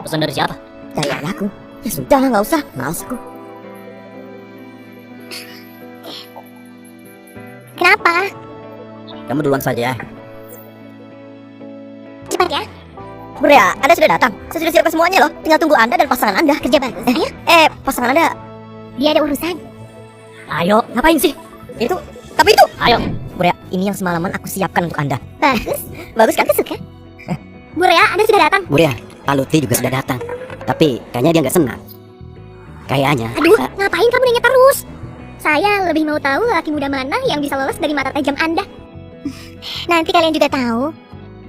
Pesan dari siapa? Dari ayahku. Ya sudah, nggak usah. Males aku. Kenapa? Kamu duluan saja ya. Cepat ya. Burea, Anda sudah datang. Saya sudah siapkan semuanya loh. Tinggal tunggu Anda dan pasangan Anda. Kerja bagus. Ayo, Pasangan Anda dia ada urusan. Ayo, ngapain sih? itu, tapi itu. Ayo. Burea, ini yang semalaman aku siapkan untuk Anda. Bagus. Bagus kan? Aku suka. Burea, Anda sudah datang. Burea, Pak Lutfi juga sudah datang. Tapi kayaknya dia nggak senang. Kayaknya. Aduh, ngapain kamu nanya terus? Saya lebih mau tahu laki muda mana yang bisa lolos dari mata tajam Anda. Nanti kalian juga tahu.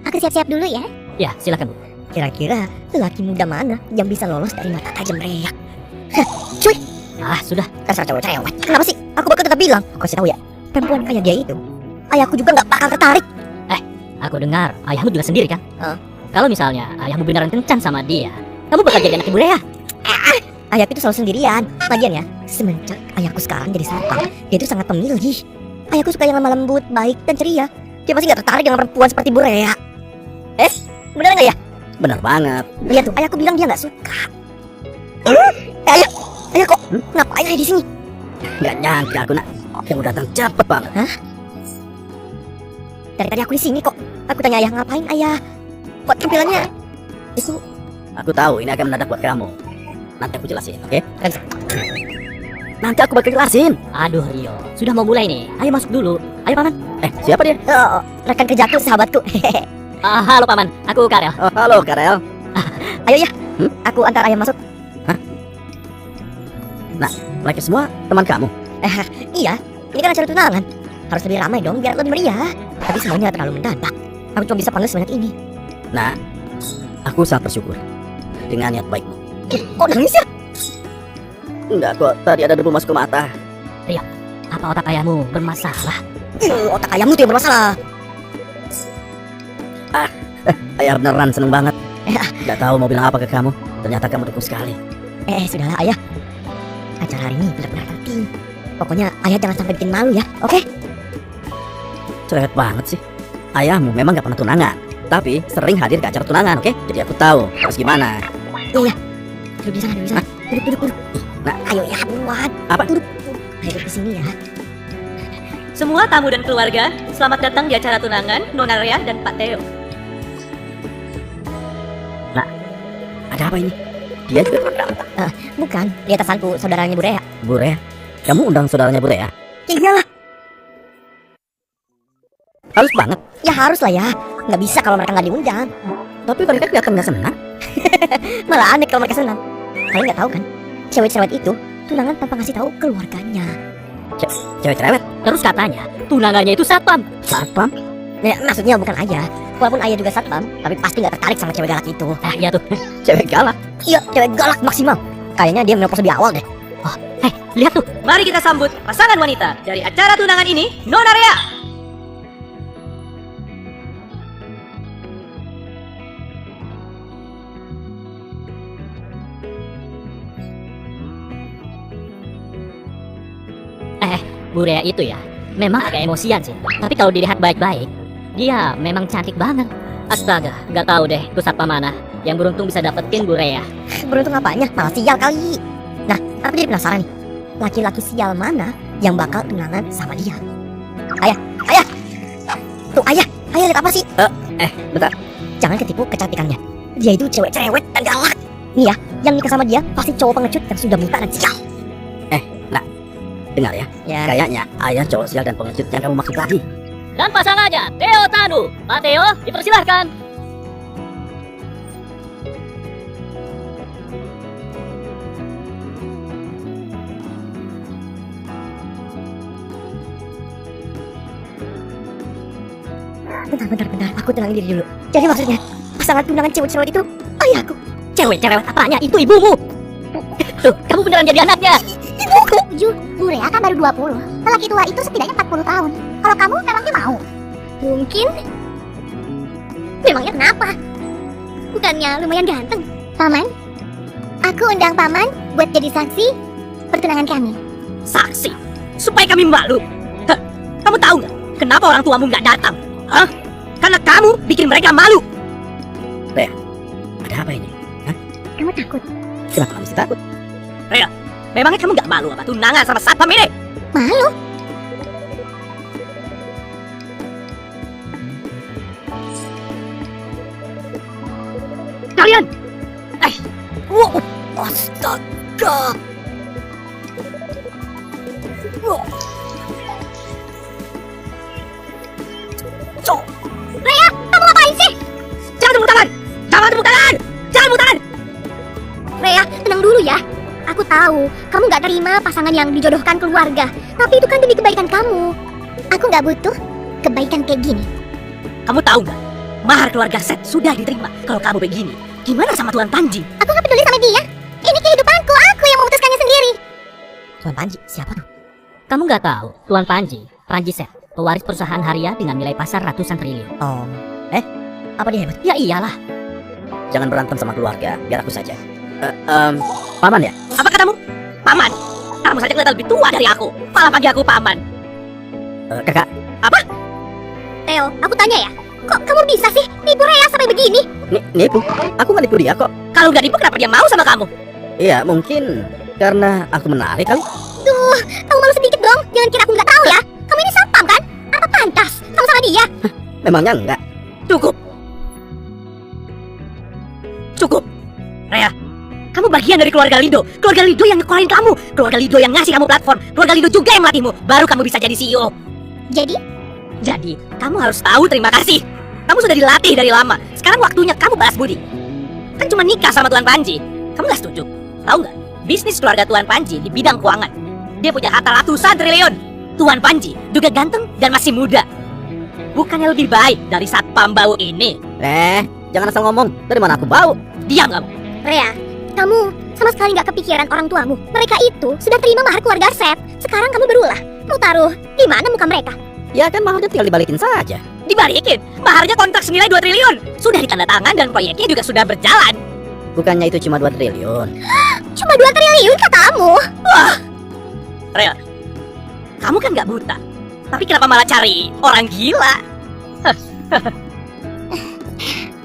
Aku siap-siap dulu ya. Ya, silakan Bu. Kira-kira lelaki muda mana yang bisa lolos dari mata tajam Rea? Cuy, Ah, sudah. dasar cowok cerewet. Kenapa sih? Aku bakal tetap bilang. Aku kasih tahu ya, perempuan kayak dia itu, ayahku juga nggak bakal tertarik. Aku dengar ayahmu juga sendiri kan? Kalau misalnya ayahmu beneran kencan sama dia, kamu bakal jadi anak ibu Rea. Ayahku itu selalu sendirian. Lagian ya, semenjak ayahku sekarang jadi satpam, dia itu sangat pemilih. Ayahku suka yang lemah lembut, baik, dan ceria. Dia pasti nggak tertarik dengan perempuan seperti Bu Rea. Bener nggak ya? Benar banget. Lihat tuh, ayahku bilang dia nggak suka. Ayah kok ngapain ayah di sini? Nggak nyangka aku nak. Kamu datang cepet banget. Dari tadi aku di sini kok. Aku tanya ayah ngapain ayah? Kok tampilannya itu? Aku tahu ini akan mendadak buat kamu. Nanti aku jelasin, oke? Nanti aku bakal jelasin. Aduh Rio, sudah mau mulai nih. Ayo masuk dulu. Ayo paman. Siapa dia? Oh, rekan kerjaku, sahabatku. Halo paman, aku Karel. Oh, halo Karel. Ayo ya, aku antar ayah masuk. Mereka semua teman kamu. Iya, ini kan acara tunangan. Harus lebih ramai dong, biar lebih meriah. Tapi semuanya terlalu mendadak. Aku cuma bisa panggil sebanyak ini. Nah, aku sangat bersyukur dengan niat baikmu. Kok nangis ya? Enggak kok, tadi ada debu masuk ke mata. Rio, Apa otak ayahmu bermasalah? Otak ayahmu tuh yang bermasalah. Ayah beneran seneng banget. Gak tahu mau bilang apa ke kamu. Ternyata kamu dukung sekali. Sudahlah ayah. Acara hari ini benar-benar penting. Pokoknya ayah jangan sampai bikin malu ya, oke? Cerewet banget sih. Ayahmu memang gak pernah tunangan, tapi sering hadir ke acara tunangan, oke? Jadi aku tahu harus gimana. Iya. Duduk di sana, duduk di sana. Duduk. Nah, Ayo ya, buruan. apa? Duduk. Ayo duduk di sini ya. Semua tamu dan keluarga, selamat datang di acara tunangan Nona Rea dan Pak Theo. Ada apa ini? Dia juga program. Bukan, di atasanku, saudaranya Bu Rea. Bu Rea, kamu undang saudaranya Bu Rea? Ya iyalah, Harus banget. ya harus lah ya. Nggak bisa kalau mereka nggak diundang. Tapi mereka kelihatan gak senang. Malah aneh kalau mereka senang. Kalian nggak tahu kan? Cewek-cewek itu tunangan tanpa ngasih tahu keluarganya. Cewek cerewet. Terus katanya, tunangannya itu satpam. Satpam? Ya, maksudnya bukan ayah. Walaupun ayah juga satpam, tapi pasti nggak tertarik sama cewek galak itu. Iya tuh. Cewek galak. Iya, cewek galak maksimal. Kayaknya dia menopos lebih awal deh. Lihat tuh. Mari kita sambut pasangan wanita dari acara tunangan ini, Nona Rea. Bu Rea itu ya, memang agak emosian sih. Tapi kalau dilihat baik-baik, dia memang cantik banget. Astaga, gak tahu deh tuh satpam mana yang beruntung bisa dapetin Bu Rea. Beruntung apanya? Malah sial kali. Nah, aku jadi penasaran nih. Laki-laki sial mana yang bakal tunangan sama dia? Ayah. Tuh ayah lihat apa sih? Bentar. Jangan ketipu kecantikannya. Dia itu cewek cerewet dan galak. Nih ya, yang nikah sama dia pasti cowok pengecut yang sudah buta dan sial. Dengar ya, Ya. kayaknya ayah cowok sial dan pengecut yang kamu maksud tadi. Dan pasangannya, Theo Tanu. Pak Theo, dipersilahkan. Bentar. Aku tenangin diri dulu. Jadi maksudnya, pasangan tunangan cewek cerewet itu ayahku. Cewek cerewet apanya? Itu ibumu. Tuh, kamu beneran jadi anaknya. Ju, Bu Rea kan baru 20. Lelaki tua itu setidaknya 40 tahun. Kalau kamu memangnya mau? Mungkin. Memangnya kenapa? Bukannya lumayan ganteng? Paman, aku undang Paman buat jadi saksi pertunangan kami. Saksi, supaya kami malu. Hah, kamu tahu nggak kenapa orang tuamu nggak datang? Hah? Karena kamu bikin mereka malu. Ada apa ini? Hah? Kamu takut? Kenapa mesti takut? Memangnya kamu nggak malu apa tunangan sama satpam ini? Malu? Kalian! Wow, astaga. Wow. Cok, Kamu ngapain sih? Jangan tepuk tangan! Jangan tepuk tangan! Jangan tepuk tangan! Rea, tenang dulu ya. Aku tahu, kamu gak terima pasangan yang dijodohkan keluarga. Tapi itu kan demi kebaikan kamu. Aku gak butuh kebaikan kayak gini. Kamu tahu nggak? Mahar keluarga Seth sudah diterima. Kalau kamu begini, gimana sama Tuan Panji? Aku gak peduli sama dia. Ini kehidupanku, aku yang memutuskannya sendiri. Tuan Panji, siapa tuh? Kamu nggak tahu, Tuan Panji, Panji Seth, pewaris perusahaan Haria dengan nilai pasar ratusan triliun. Oh, apa dia hebat? Ya iyalah, Jangan berantem sama keluarga, biar aku saja. Paman ya? Apa katamu? Paman? Kamu saja kelihatan lebih tua dari aku. Malah panggil aku paman. Kakak, Theo, aku tanya ya. Kok kamu bisa sih nipu Rea sampai begini? nipu? Aku nggak nipu dia kok. Kalau nggak nipu, kenapa dia mau sama kamu? Iya, mungkin karena aku menarik kali. Kamu malu sedikit dong. Jangan kira aku nggak tahu ya. Kamu ini satpam kan? Apa pantas sama dia? Memangnya enggak? Cukup. Cukup. Rea, kamu bagian dari keluarga Lido. Keluarga Lido yang nyekolahin kamu. Keluarga Lido yang ngasih kamu platform. Keluarga Lido juga yang melatihmu. Baru kamu bisa jadi CEO. Jadi, Kamu harus tahu terima kasih. Kamu sudah dilatih dari lama. Sekarang waktunya kamu balas budi. Kan cuma nikah sama Tuan Panji. Kamu nggak setuju? Tahu nggak? Bisnis keluarga Tuan Panji di bidang keuangan. Dia punya harta ratusan triliun. Tuan Panji juga ganteng dan masih muda. Bukannya lebih baik dari satpam bau ini? Jangan asal ngomong. Dari mana aku bau? Diam kamu. Rea, kamu sama sekali nggak kepikiran orang tuamu. Mereka itu sudah terima mahar keluarga Seth. Sekarang kamu berulah. Mau taruh di mana muka mereka? Ya kan maharnya tinggal dibalikin saja. Dibalikin. Maharnya kontrak senilai 2 triliun. Sudah ditandatangan dan proyeknya juga sudah berjalan. Bukannya itu cuma 2 triliun. Cuma 2 triliun katamu. Rea, kamu kan nggak buta. Tapi kenapa malah cari orang gila?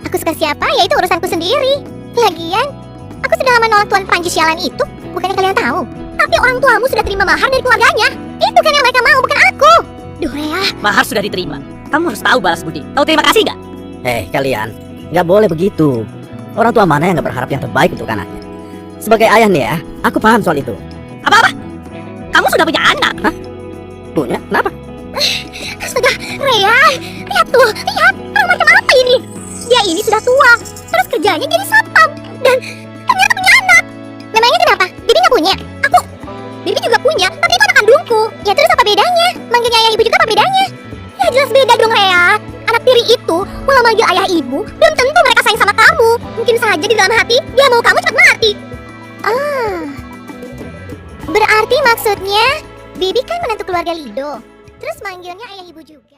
Aku suka siapa, ya itu urusanku sendiri. Lagian, aku sudah lama nolak Tuan Panji sialan itu. Bukannya kalian tahu. Tapi orang tuamu sudah terima mahar dari keluarganya. Itu kan yang mereka mau, bukan aku. Duh, Rea. Mahar sudah diterima. Kamu harus tahu balas budi. Tahu terima kasih nggak? Kalian, nggak boleh begitu. Orang tua mana yang nggak berharap yang terbaik untuk anaknya? Sebagai ayah nih ya, aku paham soal itu. Apa-apa? Kamu sudah punya anak? Punya? Kenapa? Astaga, Rea. Lihat tuh, lihat. Orang macam apa ini? Dia ini sudah tua. Terus kerjanya jadi satpam. Dan ternyata punya anak. Memangnya kenapa? Bibi nggak punya? Bibi juga punya, tapi itu anak kandungku. Ya terus apa bedanya? Manggilnya ayah ibu juga apa bedanya? Ya jelas beda dong, Rea. Anak tiri itu, walau manggil ayah ibu, belum tentu mereka sayang sama kamu. Mungkin saja di dalam hati, dia mau kamu cepat mati. Berarti maksudnya, Bibi kan menantu keluarga Lido. Terus manggilnya ayah ibu juga.